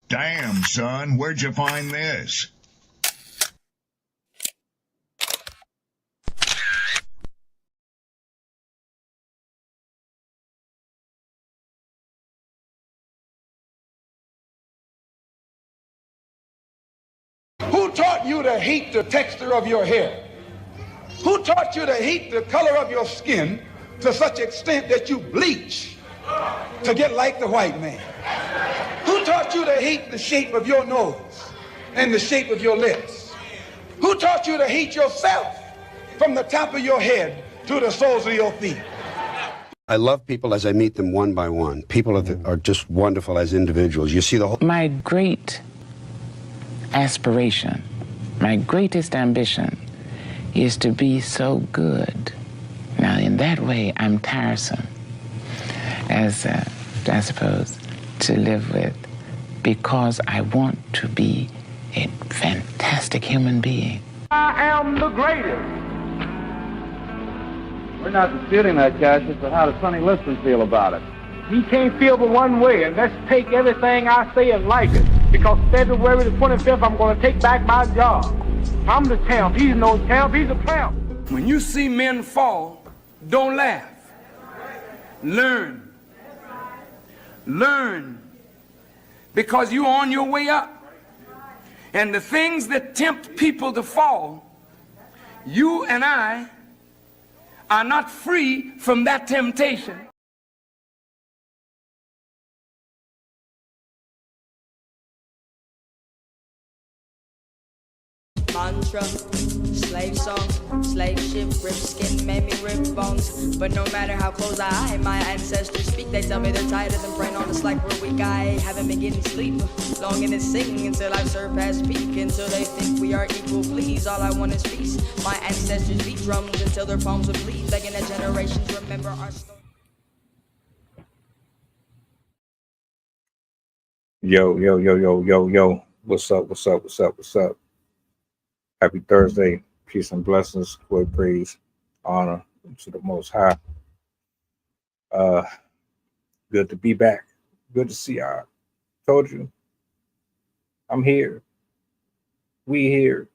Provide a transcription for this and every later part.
Damn, son, where'd you find this? Who taught you to hate the texture of your hair? Who taught you to hate the color of your skin to such extent that you bleach to get like the white man? Who taught you to hate the shape of your nose and the shape of your lips? Who taught you to hate yourself from the top of your head to the soles of your feet? I love people as I meet them one by one. People are just wonderful as individuals. You see the whole... My great aspiration, my greatest ambition is to be so good. Now, in that way, I'm tiresome, as I suppose, to live with, because I want to be a fantastic human being. I am the greatest. We're not disputing that, Cassius, but how does Sonny Liston feel about it? He can't feel but one way, and let's take everything I say and like it. Because February the 25th, I'm going to take back my job. I'm the champ. He's no champ. He's a tramp. When you see men fall, don't laugh. Learn. Learn. Because you're on your way up. And the things that tempt people to fall, you and I are not free from that temptation. Mantra, slave song, slave ship, rip skin, made me rip bones. But no matter how close my ancestors speak, they tell me they're tired of them praying on us like we're weak. I haven't been getting sleep, longing to sing until I've surpassed peak, until they think we are equal. Please, all I want is peace. My ancestors beat drums until their palms would bleed, begging that generations remember our story. Yo. What's up? Happy Thursday. Peace and blessings, glory, praise, honor to the Most High. Good to be back. Good to see y'all. Told you. I'm here. We here.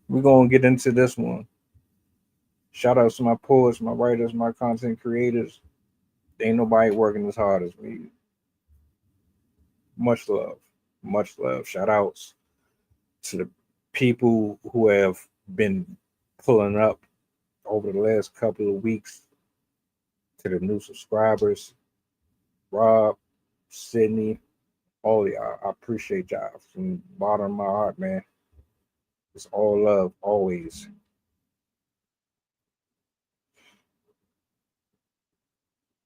We're going to get into this one. Shout out to my poets, my writers, my content creators. Ain't nobody working as hard as me. Much love. Shout outs to the people who have been pulling up over the last couple of weeks, to the new subscribers, Rob, Sydney, all of y'all. I appreciate y'all from the bottom of my heart, man. It's all love, always.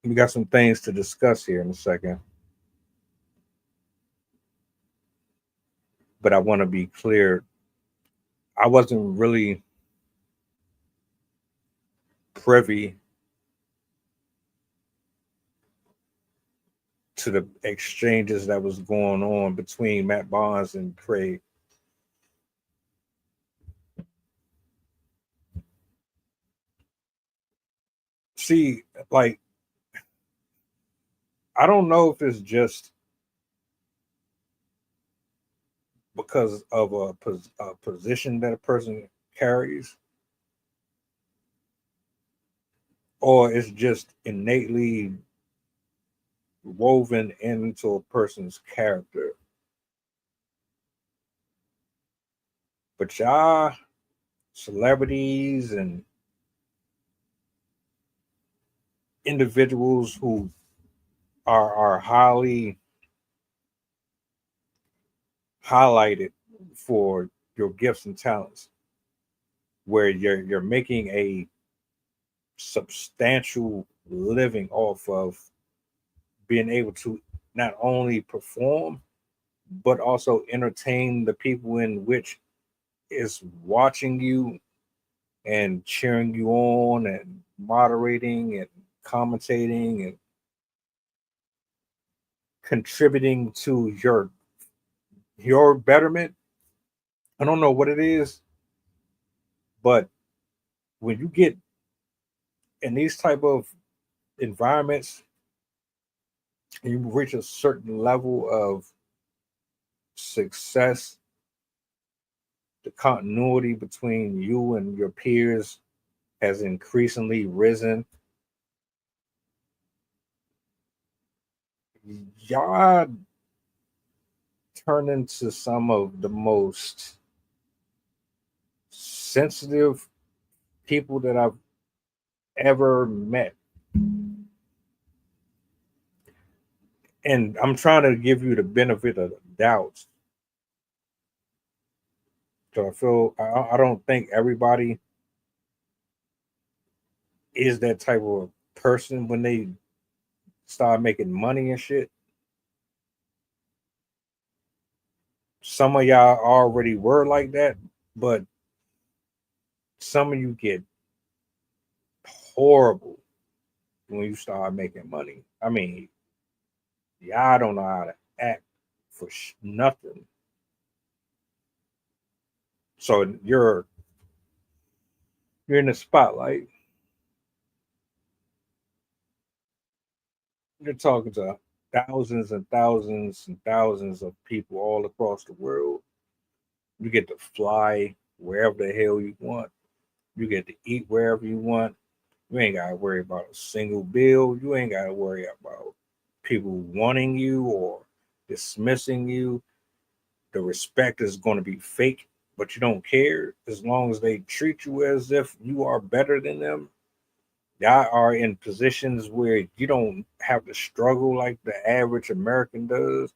We got some things to discuss here in a second. But I want to be clear. I wasn't really privy to the exchanges that was going on between Matt Barnes and Kraig. See, like, I don't know if it's just because of a position that a person carries, or it's just innately woven into a person's character. But y'all, celebrities and individuals who are highly highlighted for your gifts and talents, where you're making a substantial living off of being able to not only perform but also entertain the people in which is watching you and cheering you on and moderating and commentating and contributing to your betterment. I don't know what it is, but when you get in these type of environments and you reach a certain level of success, the continuity between you and your peers has increasingly risen. Y'all turn into some of the most sensitive people that I've ever met. And I'm trying to give you the benefit of the doubt. So I don't think everybody is that type of person when they start making money and shit. Some of y'all already were like that, but some of you get horrible when you start making money. I mean, y'all don't know how to act for nothing. So you're in the spotlight. You're talking to thousands and thousands and thousands of people all across the world. You get to fly wherever the hell you want. You get to eat wherever you want. You ain't got to worry about a single bill. You ain't got to worry about people wanting you or dismissing you. The respect is going to be fake, but you don't care as long as they treat you as if you are better than them. Y'all are in positions where you don't have to struggle like the average American does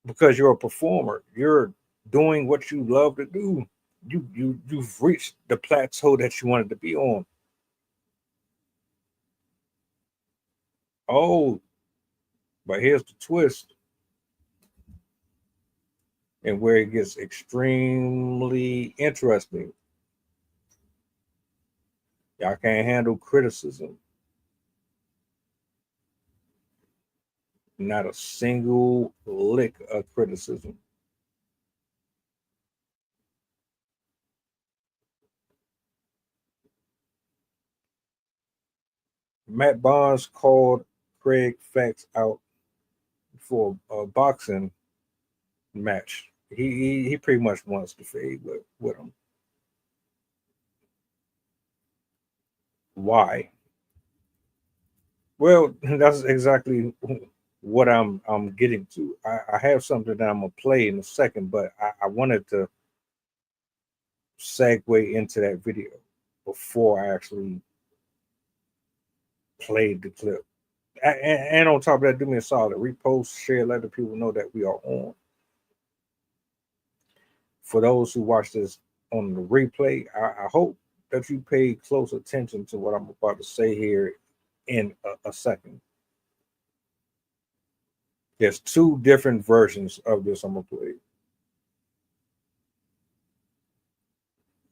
because you're a performer. You're doing what you love to do. You've reached the plateau that you wanted to be on. Oh, but here's the twist, and where it gets extremely interesting. Y'all can't handle criticism. Not a single lick of criticism. Matt Barnes called Kraig Facts out for a boxing match. He pretty much wants to fade with him. Why? Well, that's exactly what I'm getting to. I have something that I'm gonna play in a second, but I wanted to segue into that video before I actually played the clip. And on top of that, do me a solid, repost, share, let the people know that we are on. For those who watch this on the replay, I hope that you pay close attention to what I'm about to say here in a second. There's two different versions of this I'm going to play.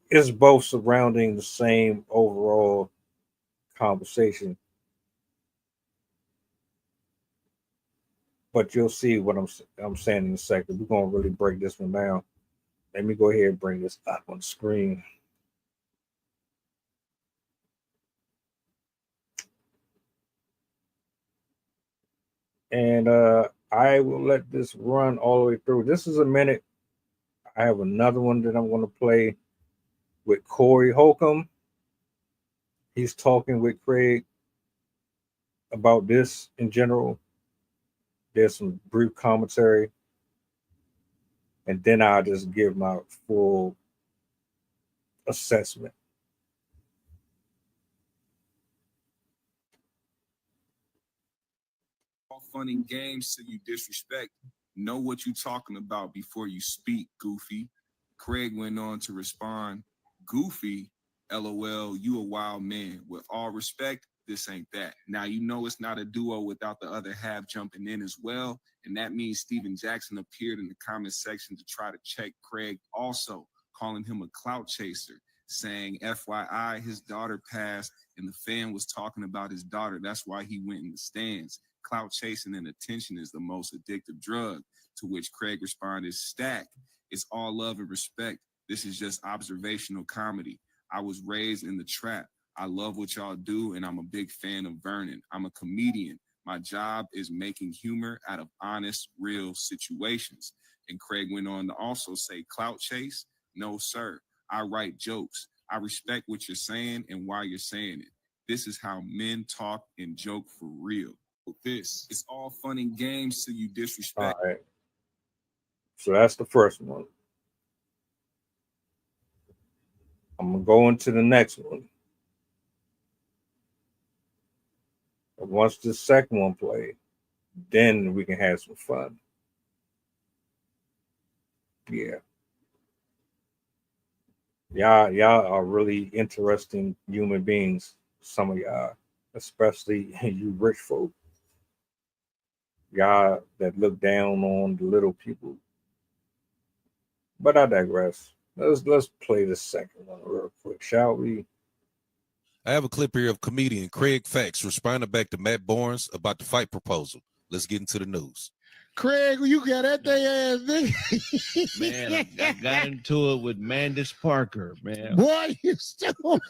It's both surrounding the same overall conversation. But you'll see what I'm saying in a second. We're going to really break this one down. Let me go ahead and bring this up on the screen. And I will let this run all the way through. This is a minute. I have another one that I'm going to play with Corey Holcomb. He's talking with Kraig about this in general. There's some brief commentary. And then I'll just give my full assessment. All fun and games till you disrespect. Know what you talking about before you speak, goofy. Kraig went on to respond, goofy, LOL, you a wild man. With all respect, this ain't that. Now you know it's not a duo without the other half jumping in as well. And that means Steven Jackson appeared in the comment section to try to check Kraig, also calling him a clout chaser, saying, FYI, his daughter passed and the fan was talking about his daughter. That's why he went in the stands. Clout chasing and attention is the most addictive drug, to which Kraig responded, stack. It's all love and respect. This is just observational comedy. I was raised in the trap. I love what y'all do, and I'm a big fan of Vernon. I'm a comedian. My job is making humor out of honest, real situations. And Kraig went on to also say, clout chase? No, sir. I write jokes. I respect what you're saying and why you're saying it. This is how men talk and joke for real. This is all fun and games till you disrespect. All right. So that's the first one. I'm going to go into the next one. And once the second one plays, then we can have some fun. Yeah. Y'all are really interesting human beings. Some of y'all, especially you rich folk. Y'all that look down on the little people. But I digress. Let's play the second one real quick, shall we? I have a clip here of comedian Kraig Facts responding back to Matt Barnes about the fight proposal. Let's get into the news. Kraig, you got that thing ass nigga. Man, I got into it with Mandis Parker, man. Boy, you stupid.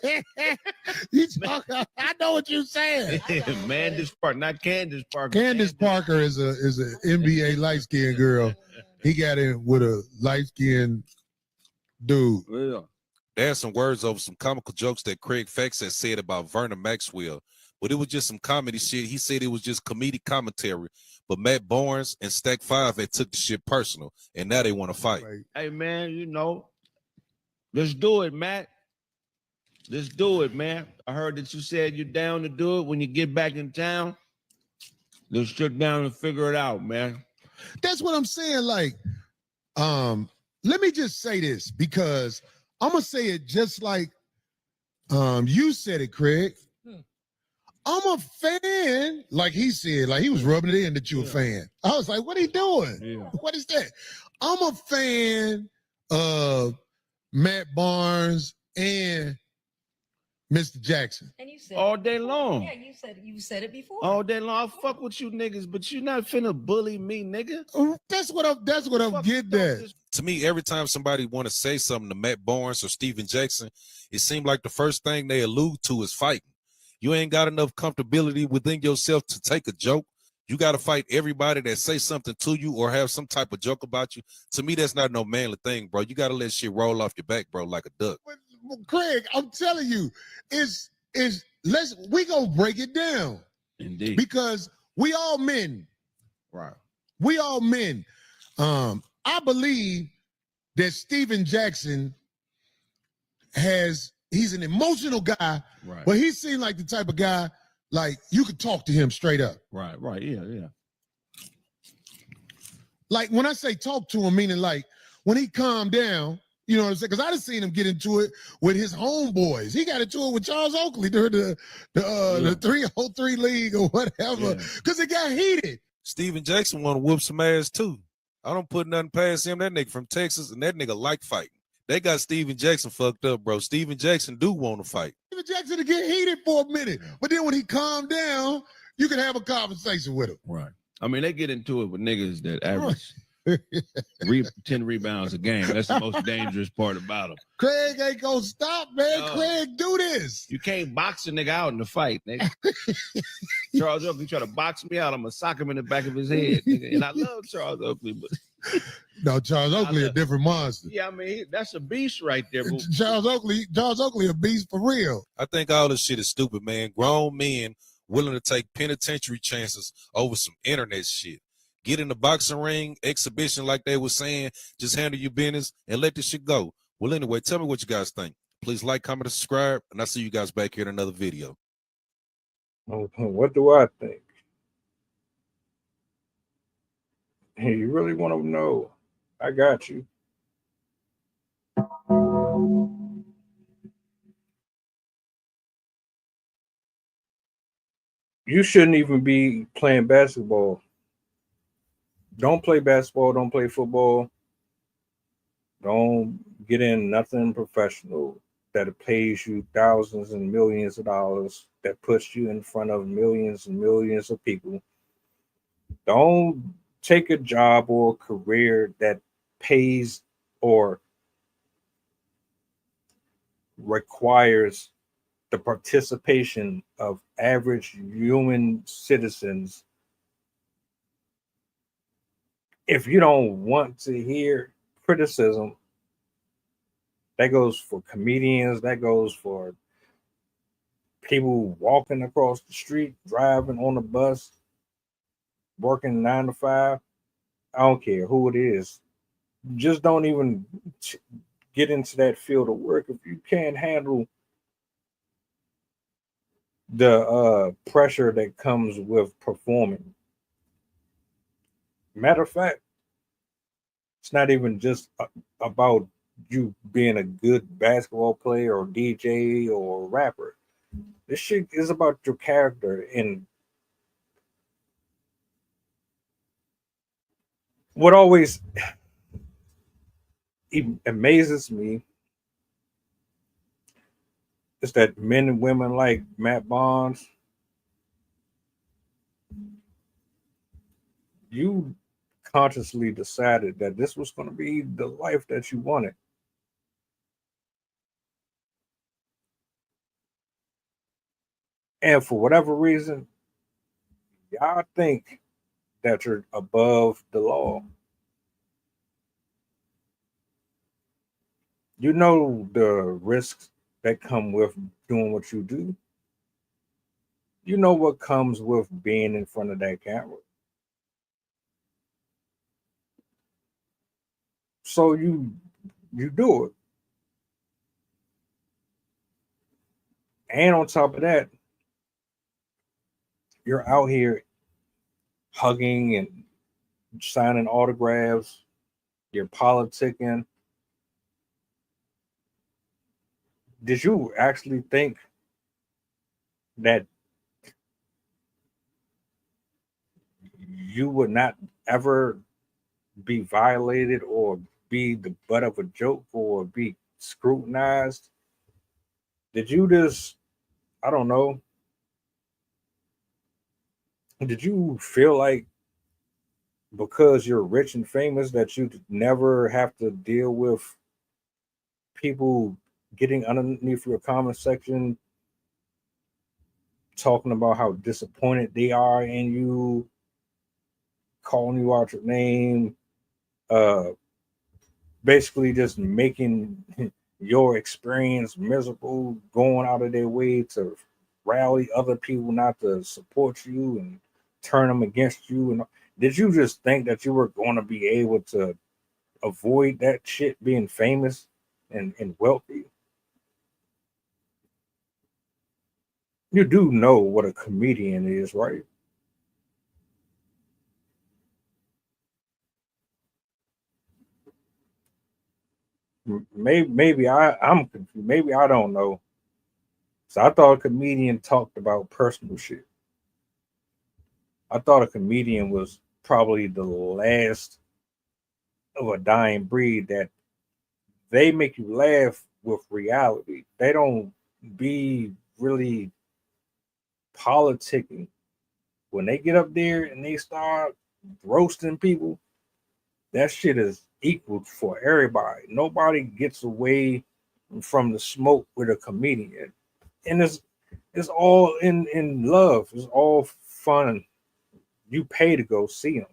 You talk, I know what you're saying. Mandis Parker, not Candace Parker. Candace Parker is an NBA light-skinned girl. He got in with a light-skinned dude. Yeah. There's some words over some comical jokes that Kraig Facts has said about Vernon Maxwell, but it was just some comedy shit. He said it was just comedic commentary, but Matt Barnes and Stack 5 had took the shit personal, and now they want to fight. Hey, man, you know, let's do it, Matt. Let's do it, man. I heard that you said you're down to do it when you get back in town. Let's sit down and figure it out, man. That's what I'm saying. Like, let me just say this, because I'm gonna say it just like you said it, Kraig. I'm a fan, like he said, like he was rubbing it in that you a fan. I was like, what are you doing? Yeah. What is that? I'm a fan of Matt Barnes and Mr. Jackson. And you said All day long. Yeah, you said it before. All day long. I fuck with you niggas, but you not finna bully me, nigga. That's what I'm getting at. To me, every time somebody want to say something to Matt Barnes or Steven Jackson, it seemed like the first thing they allude to is fighting. You ain't got enough comfortability within yourself to take a joke. You got to fight everybody that say something to you or have some type of joke about you. To me, that's not no manly thing, bro. You got to let shit roll off your back, bro, like a duck. Kraig, I'm telling you, we gonna break it down. Indeed. Because we all men. Right. We all men. I believe that Steven Jackson he's an emotional guy, Right. but he seemed like the type of guy, like you could talk to him straight up. Right, yeah. Like when I say talk to him, meaning like when he calmed down, you know what I'm saying? Because I done seen him get into it with his homeboys. He got into it with Charles Oakley during the 303 league or whatever, because it got heated. Steven Jackson want to whoop some ass too. I don't put nothing past him. That nigga from Texas, and that nigga like fighting. They got Steven Jackson fucked up, bro. Steven Jackson do want to fight. Steven Jackson to get heated for a minute, but then when he calmed down, you can have a conversation with him. Right. I mean, they get into it with niggas that average 10 rebounds a game. That's the most dangerous part about them. Kraig ain't gonna stop, man. Kraig, do this. You can't box a nigga out in the fight, nigga. Charles Oakley try to box me out, I'm gonna sock him in the back of his head, nigga. And I love Charles Oakley, but no, Charles Oakley a different monster. yeah, I mean, that's a beast right there. But Charles Oakley a beast for real. I think all this shit is stupid, man. Grown men willing to take penitentiary chances over some internet shit. Get in the boxing ring, exhibition like they were saying, just handle your business and let this shit go. Well, anyway, tell me what you guys think. Please like, comment, and subscribe, and I'll see you guys back here in another video. What do I think? Hey, you really want to know? I got you. You shouldn't even be playing basketball. Don't play basketball. Don't play football. Don't get in nothing professional that pays you thousands and millions of dollars, that puts you in front of millions and millions of people. Don't take a job or a career that pays or requires the participation of average human citizens. If you don't want to hear criticism, that goes for comedians, that goes for people walking across the street, driving on the bus, working 9 to 5. I don't care who it is. Just don't even get into that field of work if you can't handle the pressure that comes with performing. Matter of fact, it's not even just about you being a good basketball player or DJ or rapper. This shit is about your character. And what always amazes me is that men and women like Matt Barnes, you consciously decided that this was going to be the life that you wanted. And for whatever reason, y'all think that you're above the law. You know the risks that come with doing what you do. You know what comes with being in front of that camera. So you do it. And on top of that, you're out here hugging and signing autographs. You're politicking. Did you actually think that you would not ever be violated or be the butt of a joke or be scrutinized? Did you just, I don't know, did you feel like because you're rich and famous that you never have to deal with people getting underneath your comment section talking about how disappointed they are in you, calling you out your name, basically just making your experience miserable, going out of their way to rally other people not to support you and turn them against you? And did you just think that you were going to be able to avoid that shit, being famous and wealthy? You do know what a comedian is, right? Maybe maybe I don't know. So I thought a comedian talked about personal shit. I thought a comedian was probably the last of a dying breed, that they make you laugh with reality. They don't be really politicking. When they get up there and they start roasting people, that shit is equal for everybody. Nobody gets away from the smoke with a comedian. And it's all in love. It's all fun. You pay to go see them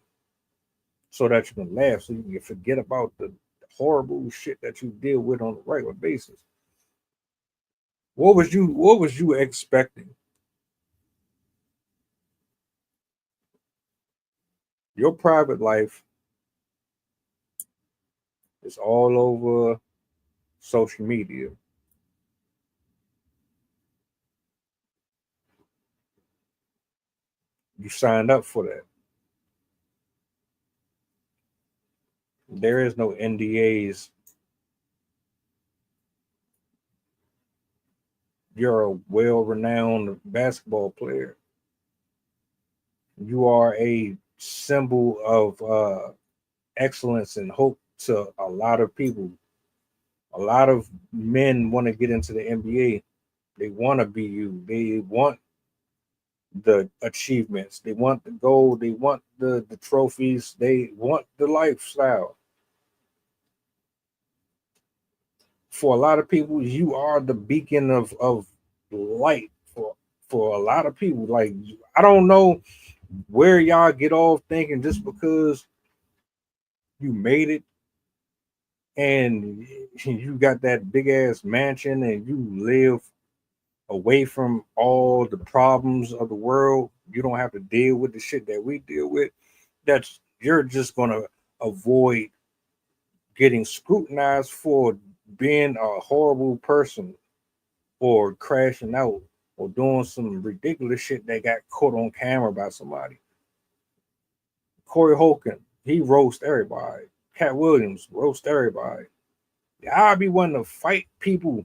so that you can laugh, so you can forget about the horrible shit that you deal with on a regular basis. What was you expecting? Your private life is all over social media. You signed up for that. There is no NDAs. You're a well-renowned basketball player. You are a symbol of excellence and hope to a lot of people. A lot of men want to get into the NBA. They want to be you. They want the achievements. They want the gold. They want the trophies. They want the lifestyle. For a lot of people, you are the beacon of light for a lot of people. Like, I don't know where y'all get off thinking just because you made it and you got that big ass mansion and you live away from all the problems of the world, you don't have to deal with the shit that we deal with. That's you're just gonna avoid getting scrutinized for being a horrible person or crashing out or doing some ridiculous shit that got caught on camera by somebody. Corey Holcomb, he roast everybody. Cat Williams roast everybody. I'll be wanting to fight people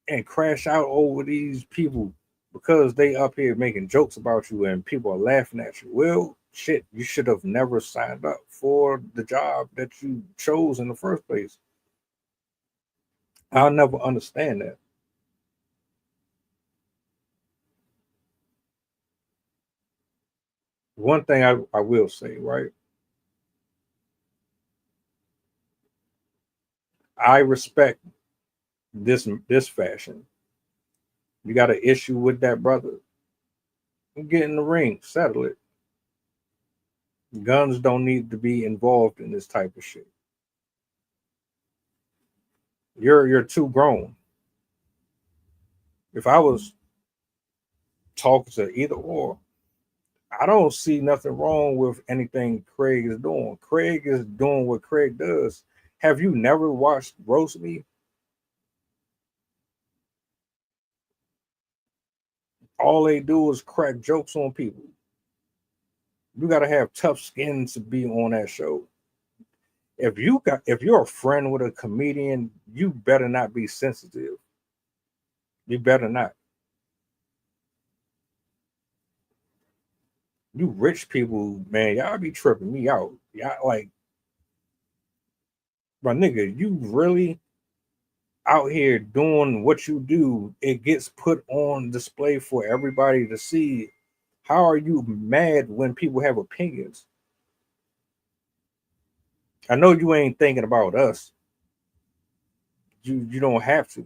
and crash out over these people because they up here making jokes about you and people are laughing at you. Well, shit, you should have never signed up for the job that you chose in the first place. I'll never understand that. One thing I will say, right? I respect this fashion. You got an issue with that brother, get in the ring, settle it. Guns don't need to be involved in this type of shit. You're too grown. If I was talking to either or, I don't see nothing wrong with anything Kraig is doing. Kraig is doing what Kraig does. Have you never watched Roast Me? All they do is crack jokes on people. You got to have tough skin to be on that show. If you're a friend with a comedian, you better not be sensitive. You better not. You rich people, man, y'all be tripping me out. Y'all like, my nigga, you really out here doing what you do. It gets put on display for everybody to see. How are you mad when people have opinions? I know you ain't thinking about us. You don't have to.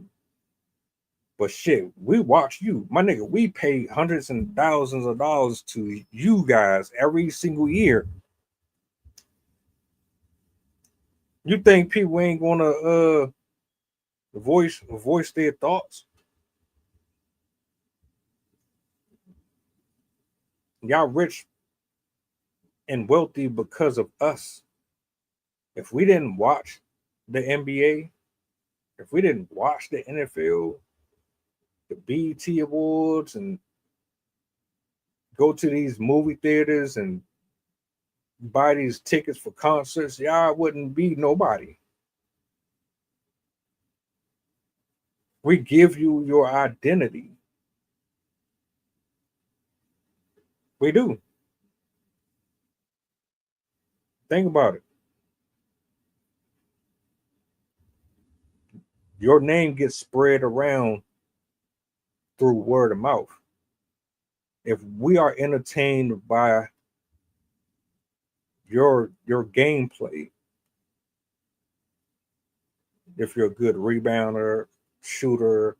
But shit, we watch you. My nigga, we pay hundreds and thousands of dollars to you guys every single year. You think people ain't gonna voice their thoughts? Y'all rich and wealthy because of us. If we didn't watch the NBA, if we didn't watch the NFL, the BET Awards, and go to these movie theaters and buy these tickets for concerts, y'all wouldn't be nobody. We give you your identity. We do. Think about it. Your name gets spread around through word of mouth. If we are entertained by your gameplay, if you're a good rebounder, shooter,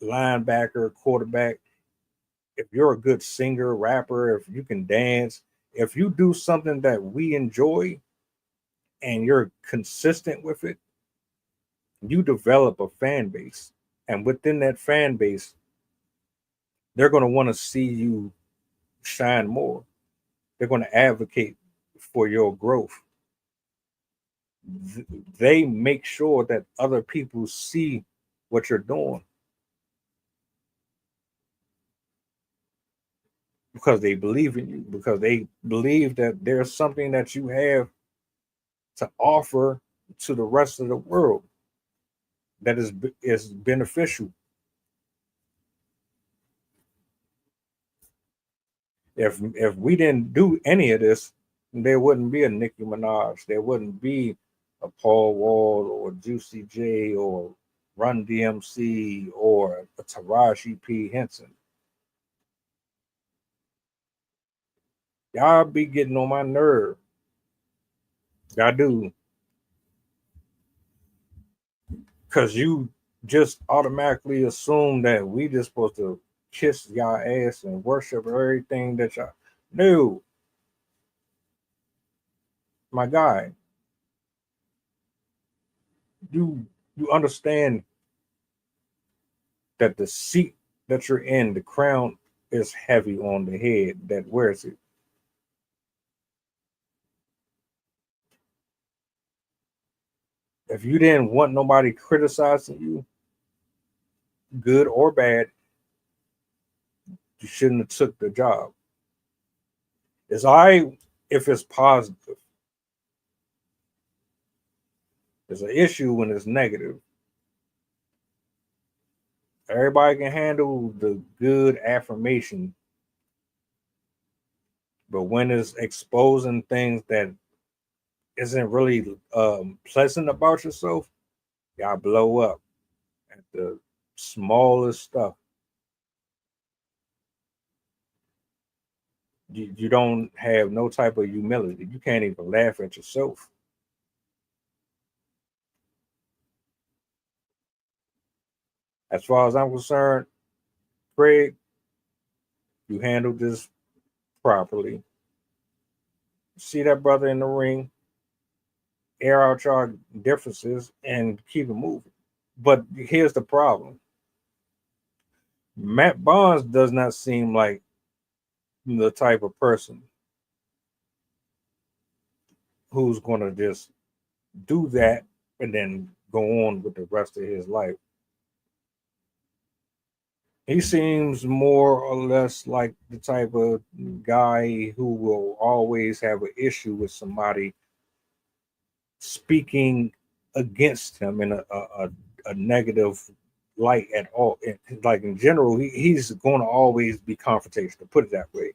linebacker, quarterback, if you're a good singer, rapper, if you can dance, if you do something that we enjoy and you're consistent with it, you develop a fan base. And within that fan base, they're going to want to see you shine more. They're going to advocate for your growth. They make sure that other people see what you're doing because they believe in you, because they believe that there's something that you have to offer to the rest of the world that is beneficial. If we didn't do any of this, there wouldn't be a Nicki Minaj, there wouldn't be a Paul Wall or Juicy J or Run DMC or a Taraji P. Henson. Y'all be getting on my nerve. Y'all do. Because you just automatically assume that we just supposed to kiss y'all ass and worship everything that y'all. No, my guy, you understand that the seat that you're in, the crown is heavy on the head that wears it. If you didn't want nobody criticizing you, good or bad, you shouldn't have took the job. It's all right if it's positive. There's an issue when it's negative. Everybody can handle the good affirmation, but when it's exposing things that isn't really pleasant about yourself, y'all blow up at the smallest stuff. You don't have no type of humility. You can't even laugh at yourself. As far as I'm concerned, Kraig, you handled this properly. See that brother in the ring, air out your differences, and keep it moving. But here's the problem. Matt Barnes does not seem like the type of person who's going to just do that and then go on with the rest of his life. He seems more or less like the type of guy who will always have an issue with somebody speaking against him in a negative light at all. Like in general, he's going to always be confrontational, put it that way.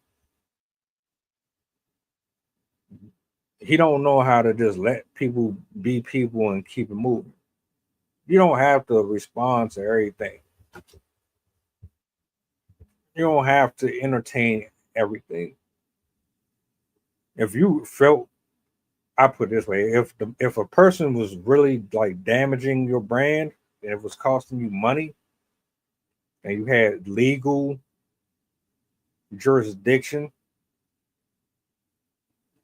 He don't know how to just let people be people and keep it moving. You don't have to respond to everything. You don't have to entertain everything. If you felt, I put it this way, if a person was really like damaging your brand and it was costing you money and you had legal jurisdiction, you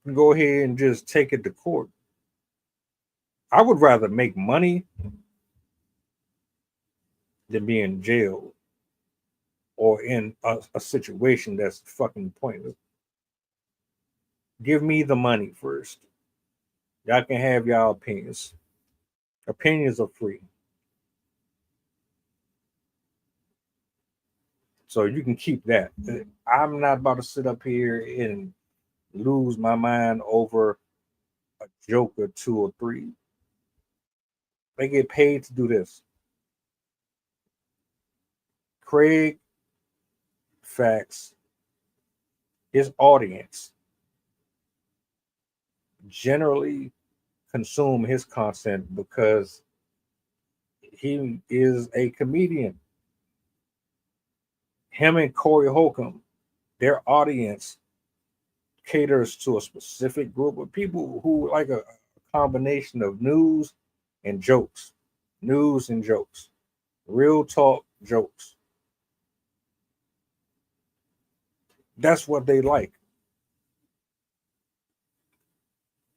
can go ahead and just take it to court. I would rather make money than be in jail or in a situation that's fucking pointless. Give me the money first. Y'all can have y'all opinions. Opinions are free. So you can keep that. I'm not about to sit up here and lose my mind over a joke or two or three. They get paid to do this. Kraig Facts, his audience generally consume his content because he is a comedian. Him and Corey Holcomb, their audience caters to a specific group of people who like a combination of news and jokes. News and jokes. Real talk jokes. That's what they like.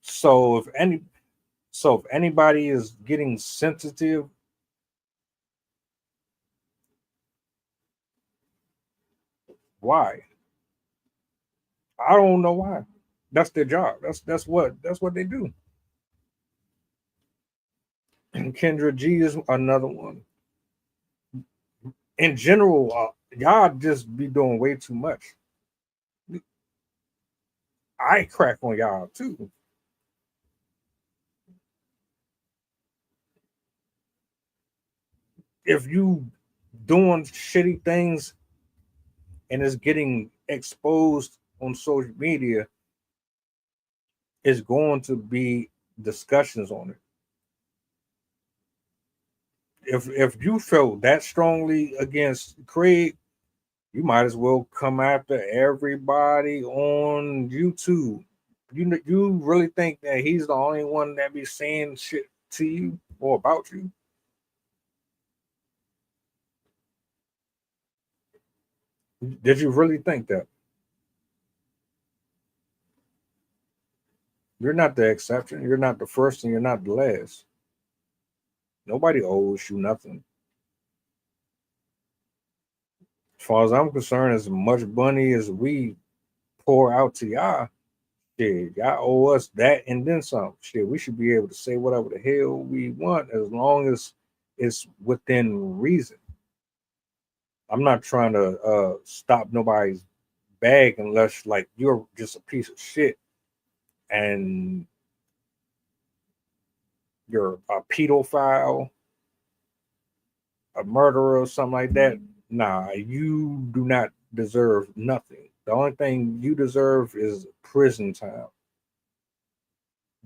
So if anybody is getting sensitive, why? I don't know why. That's their job. That's what they do. And Kendra G is another one. In general, y'all just be doing way too much. I crack on y'all too. If you doing shitty things and it's getting exposed on social media, it's going to be discussions on it. If you felt that strongly against Kraig, you might as well come after everybody on YouTube. You really think that he's the only one that be saying shit to you or about you? Did you really think that? You're not the exception. You're not the first and you're not the last. Nobody owes you nothing. As far as I'm concerned, as much money as we pour out to y'all, shit, y'all owe us that and then some. Shit, we should be able to say whatever the hell we want as long as it's within reason. I'm not trying to stop nobody's bag unless like you're just a piece of shit and you're a pedophile, a murderer, or something like that. Nah, you do not deserve nothing. The only thing you deserve is prison time.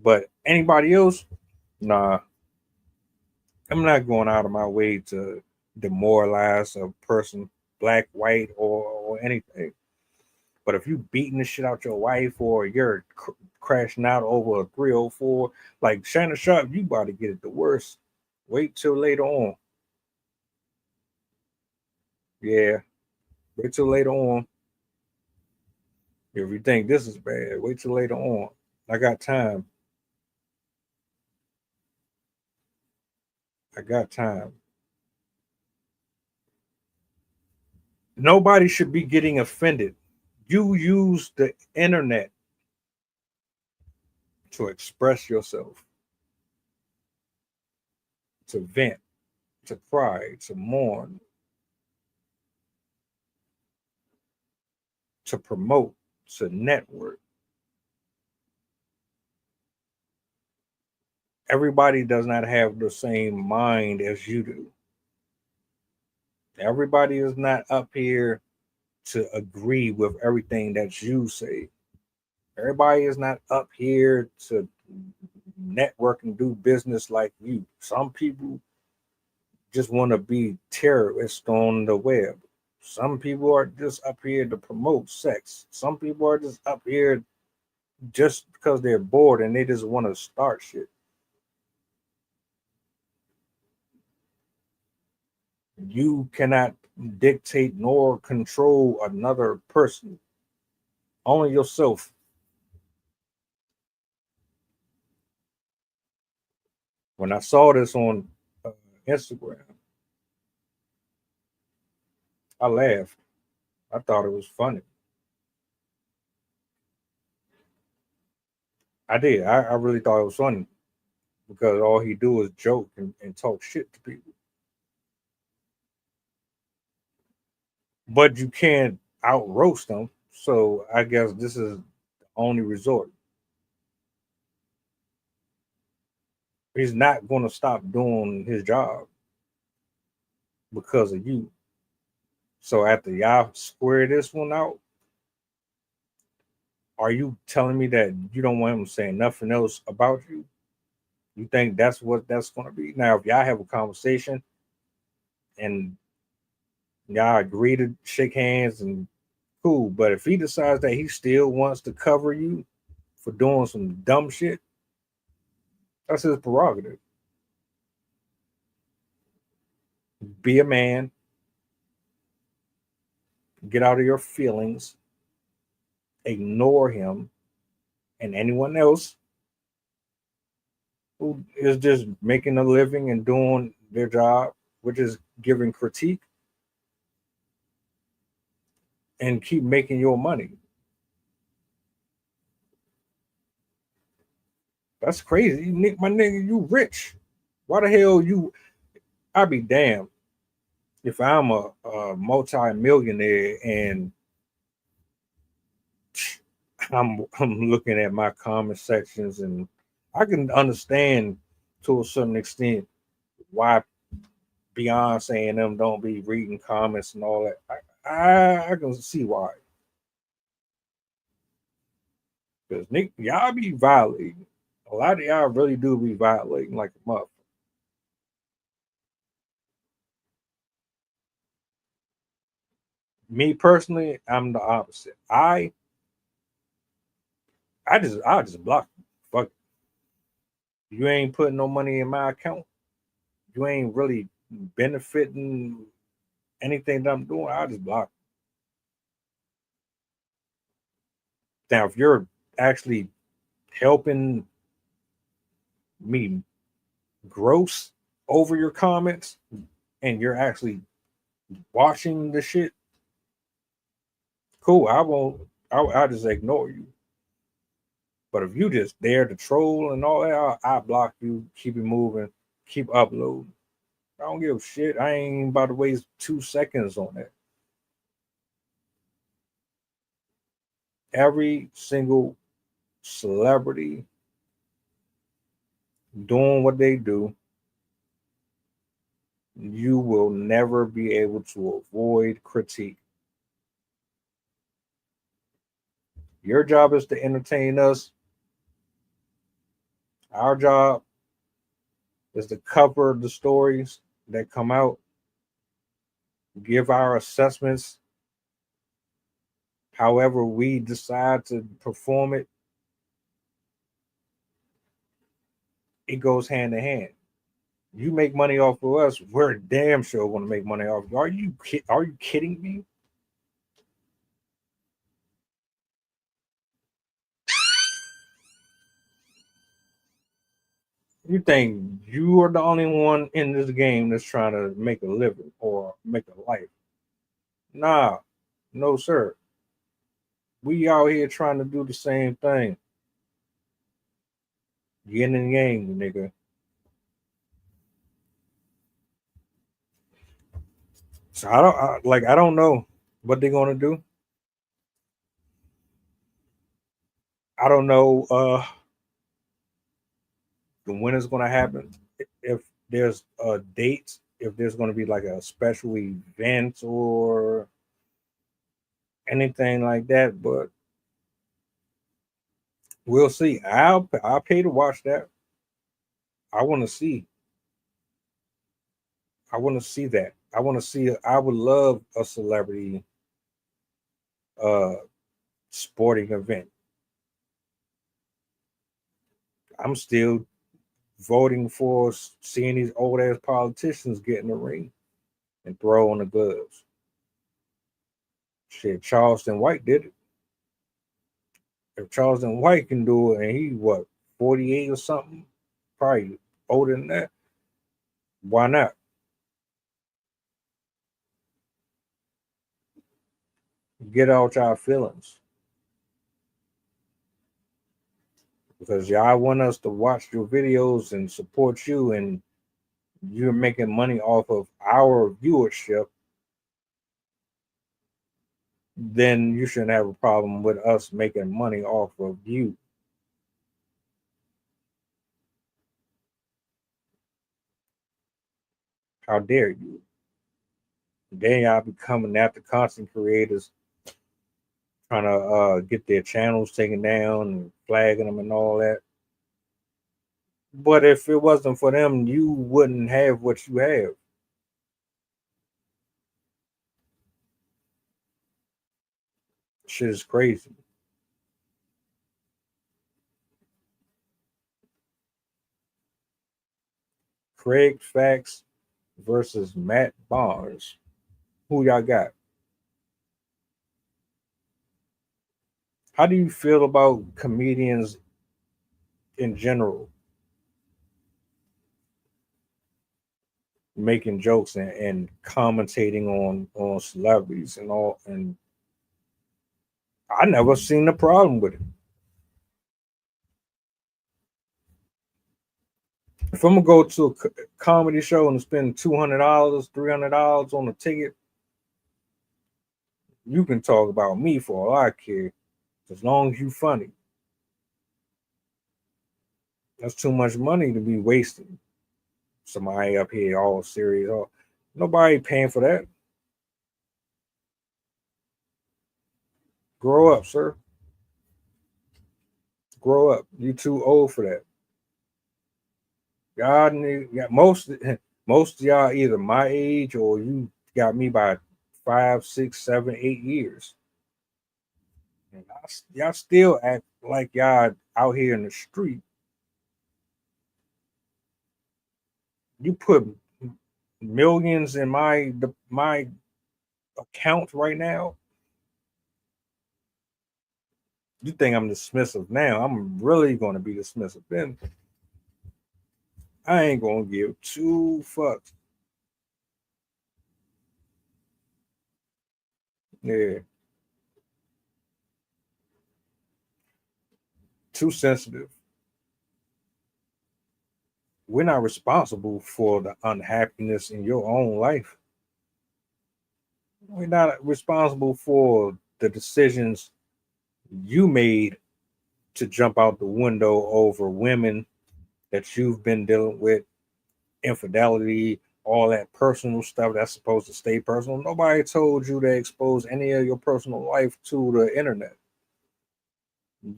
But anybody else, nah, I'm not going out of my way to demoralize a person, black, white, or anything. But if you beating the shit out your wife or you're crashing out over a 304, like Shannon Sharp, you about to get it the worst. Wait till later on. Yeah, wait till later on. If you think this is bad, wait till later on. I got time. I got time. Nobody should be getting offended. You use the internet to express yourself, to vent, to cry, to mourn, to promote, to network. Everybody does not have the same mind as you do. Everybody is not up here to agree with everything that you say. Everybody is not up here to network and do business like you. Some people just want to be terrorists on the web. Some people are just up here to promote sex. Some people are just up here just because they're bored and they just want to start shit. You cannot dictate nor control another person, only yourself. When I saw this on Instagram, I laughed. I thought it was funny. I did. I really thought it was funny because all he do is joke and talk shit to people. But you can't out roast them. So I guess this is the only resort. He's not going to stop doing his job because of you. So after y'all square this one out, are you telling me that you don't want him saying nothing else about you? You think that's what that's going to be? Now, if y'all have a conversation and y'all agree to shake hands and cool, but if he decides that he still wants to cover you for doing some dumb shit, that's his prerogative. Be a man. Get out of your feelings. Ignore him and anyone else who is just making a living and doing their job, which is giving critique, and keep making your money. That's crazy. My nigga, you rich. Why the hell you? I'd be damned if I'm a multi-millionaire and I'm looking at my comment sections, and I can understand to a certain extent why Beyonce and them don't be reading comments and all that. I can see why. Because Nick, y'all be violating. A lot of y'all really do be violating like a mother. Me personally, I'm the opposite. I just block you. Fuck you. You ain't putting no money in my account. You ain't really benefiting anything that I'm doing. I just block you. Now, if you're actually helping me gross over your comments and you're actually watching the shit, cool. I'll just ignore you. But if you just dare to troll and all that, I block you, keep it moving, keep uploading. I don't give a shit. I ain't about to waste 2 seconds on that. Every single celebrity doing what they do, you will never be able to avoid critique. Your job is to entertain us. Our job is to cover the stories that come out, give our assessments, however we decide to perform it. It goes hand in hand. You make money off of us, we're damn sure going to make money off of you. Are you kidding me? You think you are the only one in this game that's trying to make a living or make a life? Nah, no, sir. We out here trying to do the same thing. Yin and yang, nigga. So I don't know what they're gonna do. I don't know when it's gonna happen. If there's a date, if there's gonna be like a special event or anything like that, but we'll see. I'll pay to watch that. I want to see. I want to see that. I want to see. I would love a celebrity sporting event. I'm still voting for seeing these old ass politicians get in the ring and throw on the gloves. Shit, Charleston White did it. If Charleston White can do it, and he 48 or something, probably older than that, why not? Get out y'all feelings. Because y'all want us to watch your videos and support you, and you're making money off of our viewership, then you shouldn't have a problem with us making money off of you. How dare you? Then y'all be coming after content creators trying to get their channels taken down and flagging them and all that. But if it wasn't for them, you wouldn't have what you have. Shit is crazy. Kraig Facts versus Matt Barnes. Who y'all got? How do you feel about comedians in general making jokes and commentating on celebrities and all? And I never seen a problem with it. If I'm gonna go to a comedy show and spend $200, $300 on a ticket, you can talk about me for all I care, as long as you funny. That's too much money to be wasting. Somebody up here all serious. Nobody paying for that. Grow up, sir. Grow up. You too old for that. Y'all need, most of y'all either my age or you got me by 5, 6, 7, 8 years. And y'all still act like y'all out here in the street. You put millions in my account right now. You think I'm dismissive now? I'm really going to be dismissive then. I ain't going to give two fucks. Yeah. Too sensitive. We're not responsible for the unhappiness in your own life. We're not responsible for the decisions you made to jump out the window over women that you've been dealing with, infidelity, all that personal stuff that's supposed to stay personal. Nobody told you to expose any of your personal life to the internet.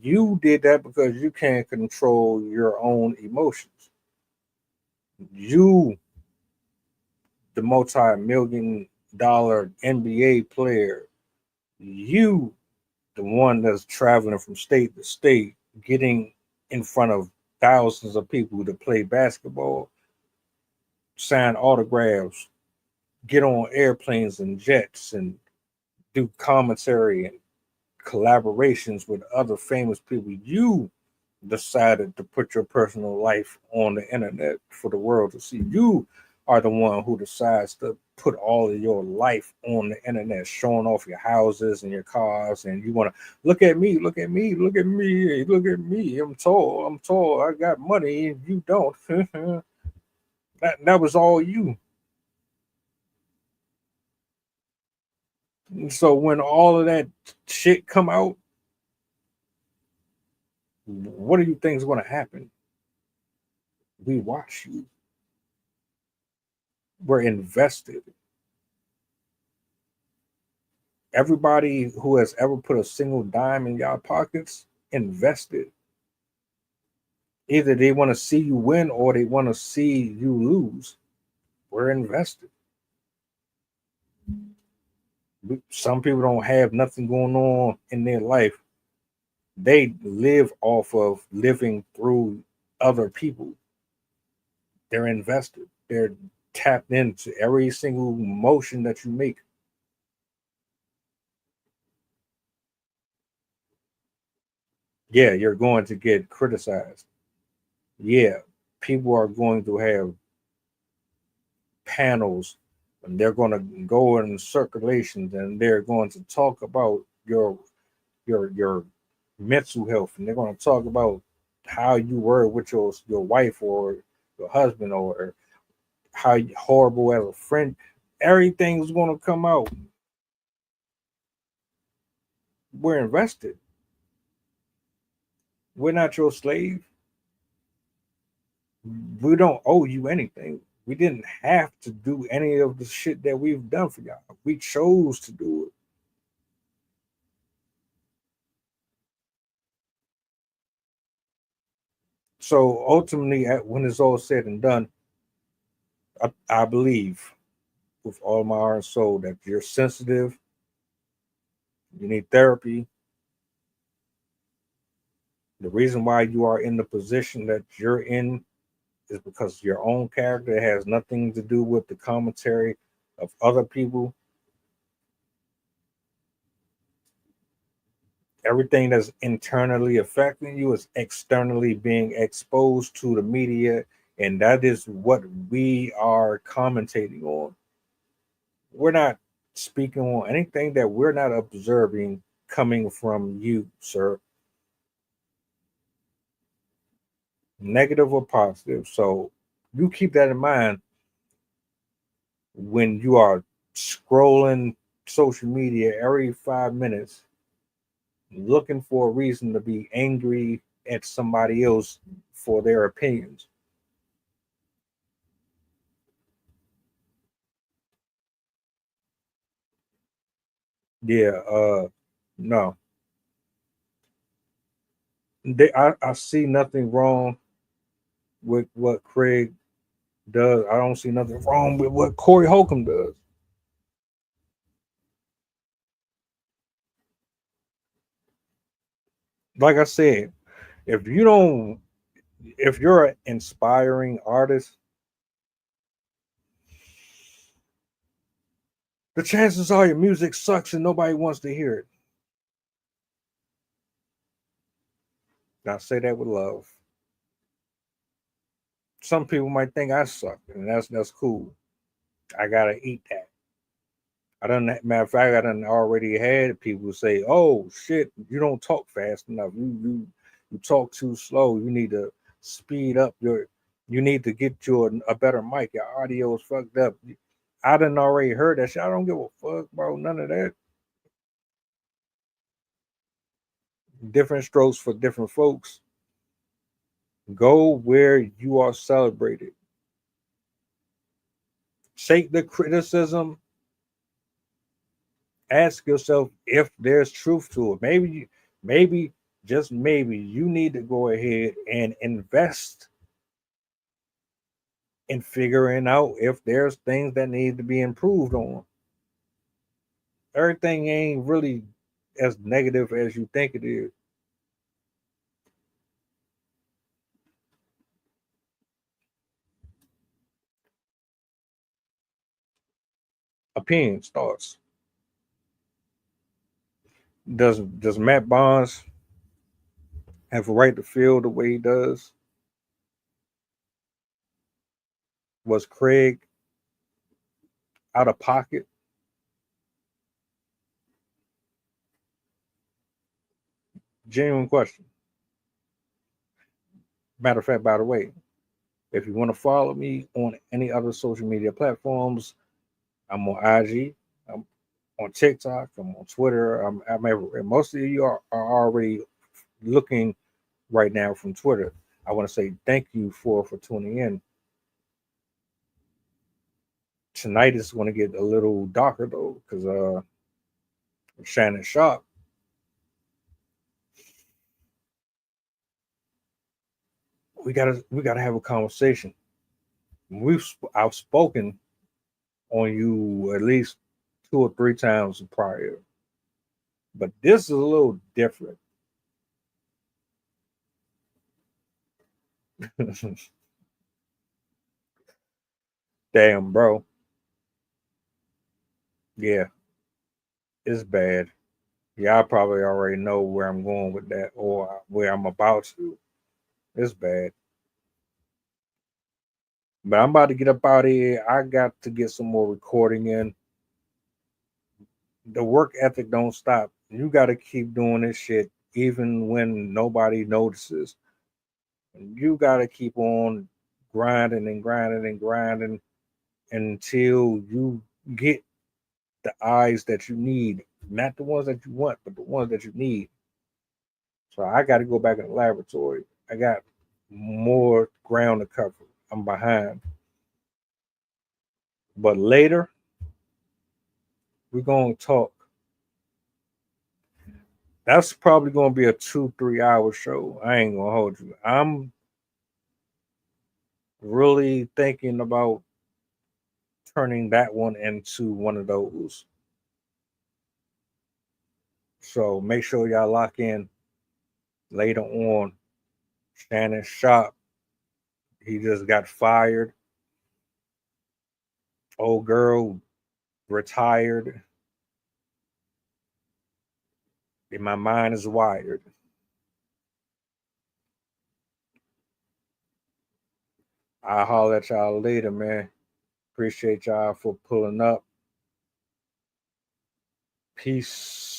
You did that because you can't control your own emotions. You, the multi-million-dollar NBA player, you, the one that's traveling from state to state, getting in front of thousands of people to play basketball, sign autographs, get on airplanes and jets and do commentary and collaborations with other famous people. You decided to put your personal life on the internet for the world to see. You are the one who decides to put all of your life on the internet, showing off your houses and your cars, and you want to look at me, look at me, look at me, look at me. I'm tall, I got money, and you don't. that was all you. And so when all of that shit come out, what do you think is going to happen? We watch you. We're invested. Everybody who has ever put a single dime in y'all pockets invested. Either they want to see you win or they want to see you lose. We're invested. Some people don't have nothing going on in their life. They live off of living through other people. They're invested. They're tapped into every single motion that you make. Yeah, you're going to get criticized. Yeah, people are going to have panels and they're going to go in circulations and they're going to talk about your mental health, and they're going to talk about how you were with your wife or your husband, or how horrible as a friend. Everything's going to come out. We're invested. We're not your slave. We don't owe you anything. We didn't have to do any of the shit that we've done for y'all. We chose to do it. So ultimately, when it's all said and done, I believe with all my heart and soul that you're sensitive. You need therapy. The reason why you are in the position that you're in is because your own character. It has nothing to do with the commentary of other people. Everything that's internally affecting you is externally being exposed to the media, and that is what we are commentating on. We're not speaking on anything that we're not observing coming from you, sir. Negative or positive. So you keep that in mind when you are scrolling social media every 5 minutes, looking for a reason to be angry at somebody else for their opinions. Yeah, no. I see nothing wrong with what Kraig does. I don't see nothing wrong with what Corey Holcomb does. Like I said, if you're an inspiring artist, the chances are your music sucks and nobody wants to hear it. I say that with love. Some people might think I suck, and that's cool. I gotta eat that. Matter of fact, I done already had people say, "Oh shit, you don't talk fast enough. You talk too slow. You need to speed up your. You need to get you a better mic. Your audio is fucked up." I done already heard that shit. I don't give a fuck, bro. None of that. Different strokes for different folks. Go where you are celebrated. Take the criticism. Ask yourself if there's truth to it. Maybe, just maybe, you need to go ahead and invest in figuring out if there's things that need to be improved on. Everything ain't really as negative as you think it is. Opinions, thoughts. Does Matt Barnes have a right to feel the way he does? Was Kraig out of pocket? Genuine question. Matter of fact, by the way, if you want to follow me on any other social media platforms, I'm on IG, I'm on TikTok, I'm on Twitter, I'm everywhere. Most of you are already looking right now from Twitter. I want to say thank you for tuning in. Tonight is going to get a little darker though, because Shannon Sharp. We gotta have a conversation. I've spoken on you at least 2 or 3 times prior, but this is a little different. Damn, bro. Yeah, it's bad. Y'all probably already know where I'm going with that or where I'm about to. It's bad. But I'm about to get up out of here. I got to get some more recording in. The work ethic don't stop. You got to keep doing this shit even when nobody notices. You got to keep on grinding and grinding and grinding until you get the eyes that you need. Not the ones that you want, but the ones that you need. So I got to go back in the laboratory. I got more ground to cover. I'm behind. But later, we're going to talk. That's probably going to be a 2-3 hour show. I ain't going to hold you. I'm really thinking about turning that one into one of those. So make sure y'all lock in later on. Shannon Sharp. He just got fired. Old girl retired. And my mind is wired. I'll holler at y'all later, man. Appreciate y'all for pulling up. Peace.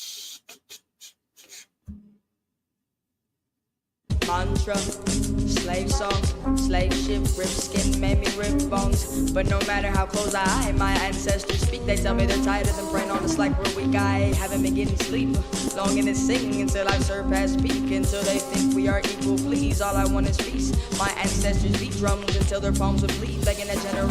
Mantra, slave song, slave ship, rip skin, made me rip bones. But no matter how close my ancestors speak, they tell me they're tired of them praying on us like we're weak. I haven't been getting sleep, longing to sing until I've surpassed peak, until they think we are equal. Please, all I want is peace. My ancestors beat drums until their palms would bleed, begging a generation.